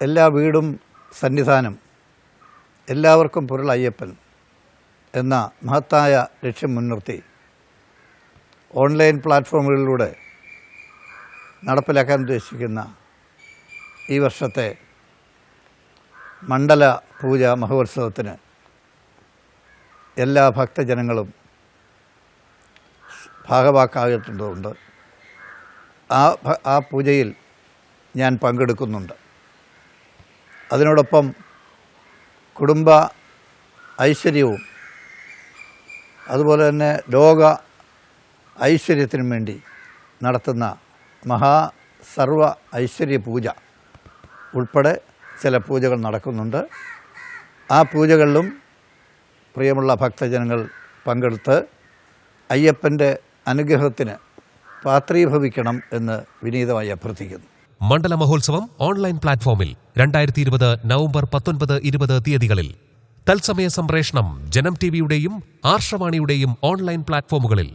എല്ലാ വീടും സന്നിധാനം, എല്ലാവർക്കും പൊരുൾ അയ്യപ്പൻ എന്ന മഹത്തായ ലക്ഷ്യം മുൻനിർത്തി ഓൺലൈൻ പ്ലാറ്റ്ഫോമുകളിലൂടെ നടപ്പിലാക്കാൻ ഉദ്ദേശിക്കുന്ന ഈ വർഷത്തെ മണ്ഡല പൂജ മഹോത്സവത്തിന് എല്ലാ ഭക്തജനങ്ങളും ഭാഗവാക്കായിട്ടുള്ളതുകൊണ്ട് ആ പൂജയിൽ ഞാൻ പങ്കെടുക്കുന്നുണ്ട്. അതിനോടൊപ്പം കുടുംബ ഐശ്വര്യവും അതുപോലെ തന്നെ ലോക ഐശ്വര്യത്തിനും വേണ്ടി നടത്തുന്ന സർവ ഐശ്വര്യ പൂജ ഉൾപ്പെടെ ചില പൂജകൾ നടക്കുന്നുണ്ട്. ആ പൂജകളിലും പ്രിയമുള്ള ഭക്തജനങ്ങൾ പങ്കെടുത്ത് അയ്യപ്പൻ്റെ അനുഗ്രഹത്തിന് പാത്രീഭവിക്കണം എന്ന് വിനീതമായി അഭ്യർത്ഥിക്കുന്നു. മണ്ഡല മഹോത്സവം ഓൺലൈൻ പ്ലാറ്റ്ഫോമിൽ 2020 നവംബർ 19-20 തീയതികളിൽ തത്സമയ സംപ്രേഷണം ജനം ടിവിയുടെയും ആർഷവാണിയുടെയും ഓൺലൈൻ പ്ലാറ്റ്ഫോമുകളിൽ.